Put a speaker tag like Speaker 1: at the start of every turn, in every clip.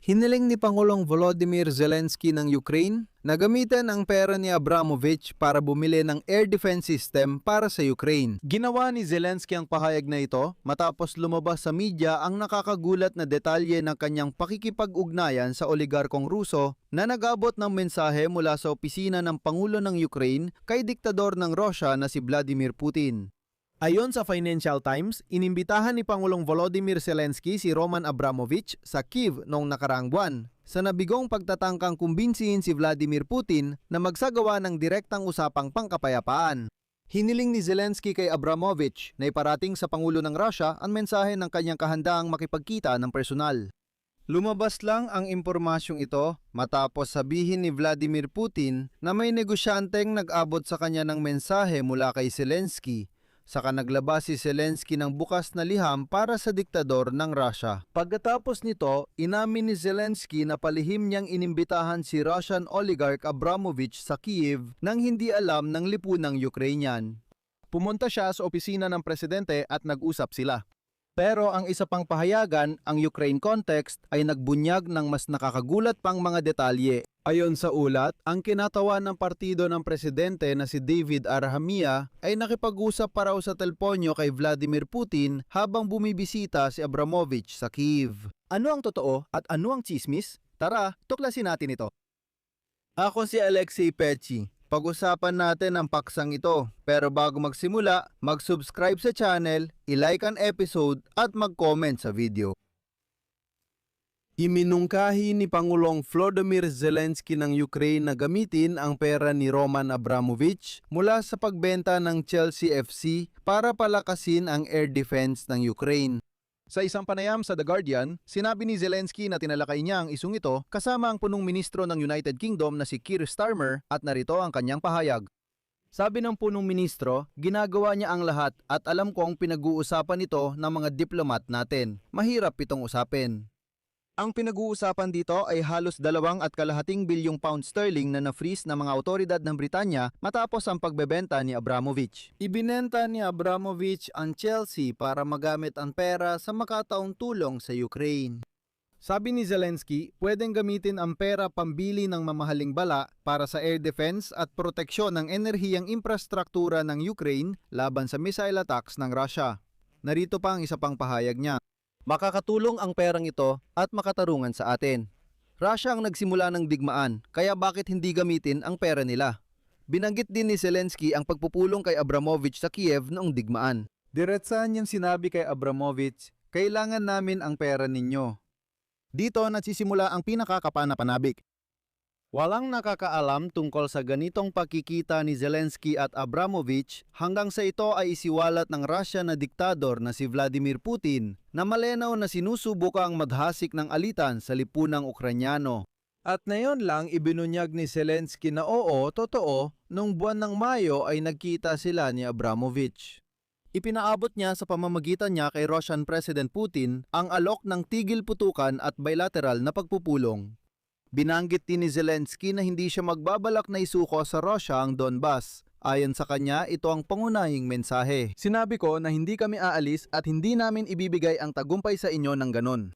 Speaker 1: Hiniling ni Pangulong Volodymyr Zelensky ng Ukraine na gamitin ang pera ni Abramovich para bumili ng air defense system para sa Ukraine. Ginawa ni Zelensky ang pahayag na ito matapos lumabas sa media ang nakakagulat na detalye ng kanyang pakikipag-ugnayan sa oligarkong Ruso na nag-abot ng mensahe mula sa opisina ng Pangulo ng Ukraine kay diktador ng Russia na si Vladimir Putin. Ayon sa Financial Times, inimbitahan ni Pangulong Volodymyr Zelensky si Roman Abramovich sa Kyiv noong nakaraang buwan sa nabigong pagtatangkang kumbinsihin si Vladimir Putin na magsagawa ng direktang usapang pangkapayapaan. Hiniling ni Zelensky kay Abramovich na iparating sa Pangulo ng Russia ang mensahe ng kanyang kahandaang makipagkita ng personal. Lumabas lang ang impormasyong ito matapos sabihin ni Vladimir Putin na may negosyanteng nag-abot sa kanya ng mensahe mula kay Zelensky. Saka naglabas si Zelensky ng bukas na liham para sa diktador ng Russia. Pagkatapos nito, inamin ni Zelensky na palihim niyang inimbitahan si Russian oligarch Abramovich sa Kyiv nang hindi alam ng lipunang Ukrainian. Pumunta siya sa opisina ng presidente at nag-usap sila. Pero ang isa pang pahayagan, ang Ukraine context, ay nagbunyag ng mas nakakagulat pang mga detalye. Ayon sa ulat, ang kinatawa ng partido ng presidente na si David Arhamia ay nakipag-usap pa raw sa teleponyo kay Vladimir Putin habang bumibisita si Abramovich sa Kyiv. Ano ang totoo at ano ang tsismis? Tara, tuklasin natin ito. Ako si Alexei Pechi. Pag-usapan natin ang paksang ito. Pero bago magsimula, mag-subscribe sa channel, i-like ang episode at mag-comment sa video. Iminungkahi ni Pangulong Volodymyr Zelensky ng Ukraine na gamitin ang pera ni Roman Abramovich mula sa pagbenta ng Chelsea FC para palakasin ang air defense ng Ukraine. Sa isang panayam sa The Guardian, sinabi ni Zelensky na tinalakay niya ang isung ito kasama ang punong ministro ng United Kingdom na si Keir Starmer at narito ang kanyang pahayag. Sabi ng punong ministro, ginagawa niya ang lahat at alam ko ang pinag-uusapan ito ng mga diplomat natin. Mahirap itong usapin. Ang pinag-uusapan dito ay halos 2.2 bilyong pound sterling na na-freeze ng mga otoridad ng Britanya matapos ang pagbebenta ni Abramovich. Ibinenta ni Abramovich ang Chelsea para magamit ang pera sa makataong tulong sa Ukraine. Sabi ni Zelensky, pwedeng gamitin ang pera pambili ng mamahaling bala para sa air defense at proteksyon ng enerhiyang infrastruktura ng Ukraine laban sa missile attacks ng Russia. Narito pa ang isa pang pahayag niya. Makakatulong ang perang ito at makatarungan sa atin. Russia ang nagsimula ng digmaan, kaya bakit hindi gamitin ang pera nila? Binanggit din ni Zelensky ang pagpupulong kay Abramovich sa Kiev noong digmaan. Diretsahan niyang sinabi kay Abramovich, kailangan namin ang pera ninyo. Dito nagsisimula ang pinakakapanapanabik. Walang nakakaalam tungkol sa ganitong pakikita ni Zelensky at Abramovich hanggang sa ito ay isiwalat ng Russia na diktador na si Vladimir Putin na malinaw na sinusubukang madhasik ng alitan sa lipunang Ukrainyano. At ngayon lang ibinunyag ni Zelensky na oo, totoo, nung buwan ng Mayo ay nagkita sila ni Abramovich. Ipinaabot niya sa pamamagitan niya kay Russian President Putin ang alok ng tigil putukan at bilateral na pagpupulong. Binanggit din ni Zelensky na hindi siya magbabalak na isuko sa Russia ang Donbas. Ayon sa kanya, ito ang pangunahing mensahe. Sinabi ko na hindi kami aalis at hindi namin ibibigay ang tagumpay sa inyo ng ganon.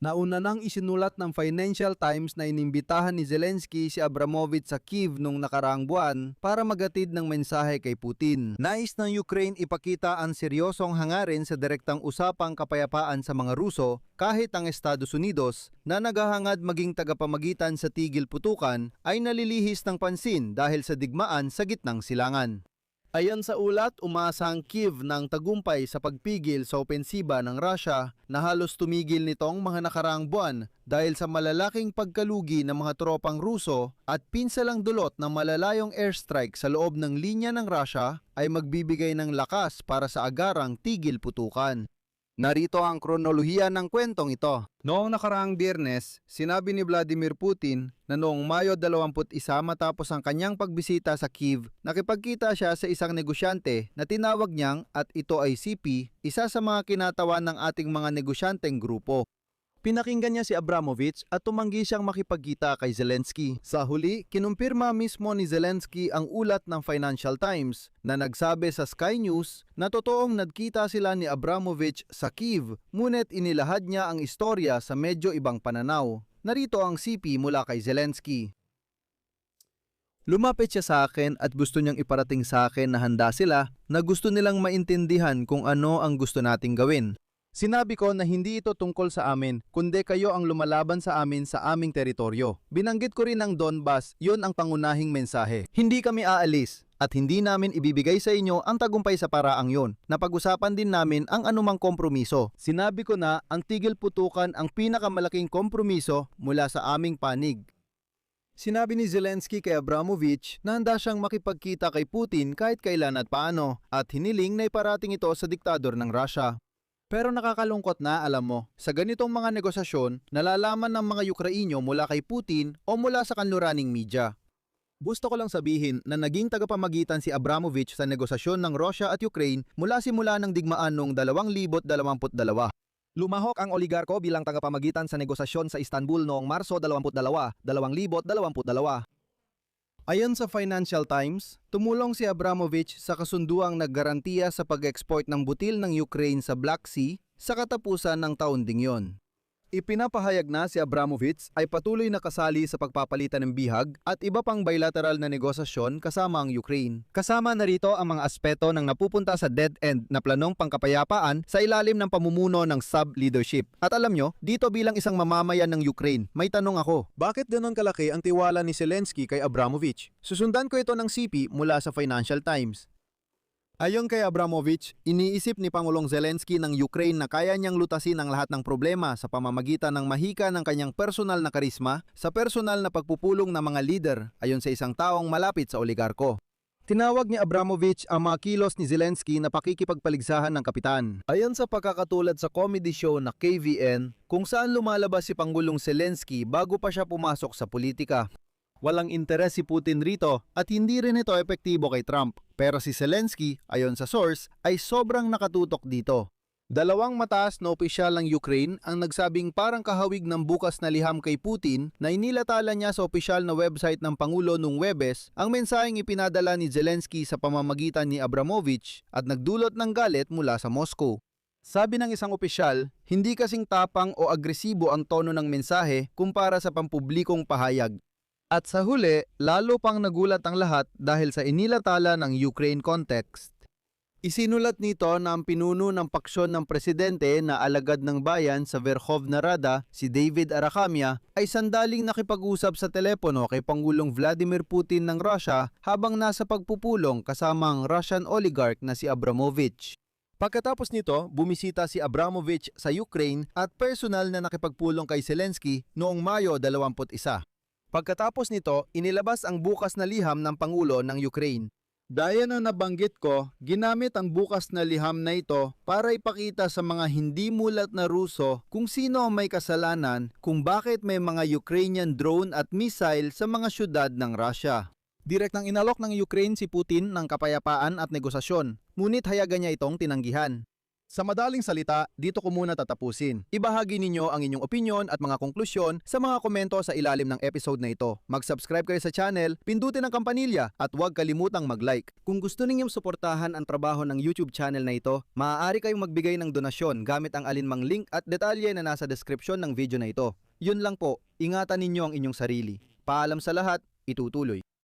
Speaker 1: Nauna nang isinulat ng Financial Times na inimbitahan ni Zelensky si Abramovich sa Kyiv noong nakaraang buwan para magatid ng mensahe kay Putin. Nais ng Ukraine ipakita ang seryosong hangarin sa direktang usapang kapayapaan sa mga Ruso kahit ang Estados Unidos na naghahangad maging tagapamagitan sa tigil putukan ay nalilihis ng pansin dahil sa digmaan sa gitnang silangan. Ayon sa ulat, umasa ang Kyiv ng tagumpay sa pagpigil sa opensiba ng Russia na halos tumigil nitong mga nakaraang buwan dahil sa malalaking pagkalugi ng mga tropang Ruso at pinsalang dulot ng malalayong airstrike sa loob ng linya ng Russia ay magbibigay ng lakas para sa agarang tigil putukan. Narito ang kronolohiya ng kwentong ito. Noong nakaraang Biyernes, sinabi ni Vladimir Putin na noong Mayo 21 matapos ang kanyang pagbisita sa Kyiv, nakipagkita siya sa isang negosyante na tinawag niyang at ito ay CP, isa sa mga kinatawan ng ating mga negosyanteng grupo. Pinakinggan niya si Abramovich at tumanggi siyang makipagkita kay Zelensky. Sa huli, kinumpirma mismo ni Zelensky ang ulat ng Financial Times na nagsabi sa Sky News na totoong nagkita sila ni Abramovich sa Kyiv, ngunit inilahad niya ang istorya sa medyo ibang pananaw. Narito ang CP mula kay Zelensky. Lumapit siya sa akin at gusto niyang iparating sa akin na handa sila, na gusto nilang maintindihan kung ano ang gusto nating gawin. Sinabi ko na hindi ito tungkol sa amin, kundi kayo ang lumalaban sa amin sa aming teritoryo. Binanggit ko rin ang Donbas, yun ang pangunahing mensahe. Hindi kami aalis at hindi namin ibibigay sa inyo ang tagumpay sa paraang yun. Napag-usapan din namin ang anumang kompromiso. Sinabi ko na ang tigil putukan ang pinakamalaking kompromiso mula sa aming panig. Sinabi ni Zelensky kay Abramovich na handa siyang makipagkita kay Putin kahit kailan at paano at hiniling na iparating ito sa diktador ng Russia. Pero nakakalungkot na, alam mo, sa ganitong mga negosasyon, nalalaman ng mga Ukrainyo mula kay Putin o mula sa kanluraning media. Gusto ko lang sabihin na naging tagapamagitan si Abramovich sa negosasyon ng Russia at Ukraine mula simula ng digmaan noong 2022. Lumahok ang oligarko bilang tagapamagitan sa negosasyon sa Istanbul noong Marso 22, 2022. Ayon sa Financial Times, tumulong si Abramovich sa kasunduang naggarantiya sa pag-export ng butil ng Ukraine sa Black Sea sa katapusan ng taon ding yon. Ipinapahayag na si Abramovich ay patuloy na kasali sa pagpapalitan ng bihag at iba pang bilateral na negosasyon kasama ang Ukraine. Kasama na rito ang mga aspeto ng napupunta sa dead-end na planong pangkapayapaan sa ilalim ng pamumuno ng sub-leadership. At alam nyo, dito bilang isang mamamayan ng Ukraine, may tanong ako. Bakit ganon kalaki ang tiwala ni Zelensky kay Abramovich? Susundan ko ito ng CP mula sa Financial Times. Ayon kay Abramovich, iniisip ni Pangulong Zelensky ng Ukraine na kaya niyang lutasin ang lahat ng problema sa pamamagitan ng mahika ng kanyang personal na karisma sa personal na pagpupulong ng mga leader ayon sa isang taong malapit sa oligarko. Tinawag ni Abramovich ang mga kilos ni Zelensky na pakikipagpaligsahan ng kapitan. Ayon sa pagkakatulad sa comedy show na KVN, kung saan lumalabas si Pangulong Zelensky bago pa siya pumasok sa politika. Walang interes si Putin rito at hindi rin ito epektibo kay Trump. Pero si Zelensky, ayon sa source, ay sobrang nakatutok dito. Dalawang mataas na opisyal ng Ukraine ang nagsabing parang kahawig ng bukas na liham kay Putin na inilatala niya sa opisyal na website ng Pangulo noong Huwebes ang mensaheng ipinadala ni Zelensky sa pamamagitan ni Abramovich at nagdulot ng galit mula sa Moscow. Sabi ng isang opisyal, hindi kasing tapang o agresibo ang tono ng mensahe kumpara sa pampublikong pahayag. At sa huli, lalo pang nagulat ang lahat dahil sa inilatala ng Ukraine context. Isinulat nito na ang pinuno ng paksyon ng presidente na alagad ng bayan sa Verkhovna Rada, si David Arakhamia, ay sandaling nakipag-usap sa telepono kay Pangulong Vladimir Putin ng Russia habang nasa pagpupulong kasama ang Russian oligarch na si Abramovich. Pagkatapos nito, bumisita si Abramovich sa Ukraine at personal na nakipagpulong kay Zelensky noong Mayo 21. Pagkatapos nito, inilabas ang bukas na liham ng Pangulo ng Ukraine. Daya na nabanggit ko, ginamit ang bukas na liham na ito para ipakita sa mga hindi mulat na Ruso kung sino ang may kasalanan kung bakit may mga Ukrainian drone at missile sa mga syudad ng Russia. Direktang inalok ng Ukraine si Putin ng kapayapaan at negosasyon, ngunit hayagan niya itong tinanggihan. Sa madaling salita, dito ko muna tatapusin. Ibahagi ninyo ang inyong opinyon at mga konklusyon sa mga komento sa ilalim ng episode na ito. Mag-subscribe kayo sa channel, pindutin ang kampanilya at huwag kalimutang mag-like. Kung gusto ninyong suportahan ang trabaho ng YouTube channel na ito, maaari kayong magbigay ng donasyon gamit ang alinmang link at detalye na nasa description ng video na ito. Yun lang po, ingatan ninyo ang inyong sarili. Paalam sa lahat, itutuloy.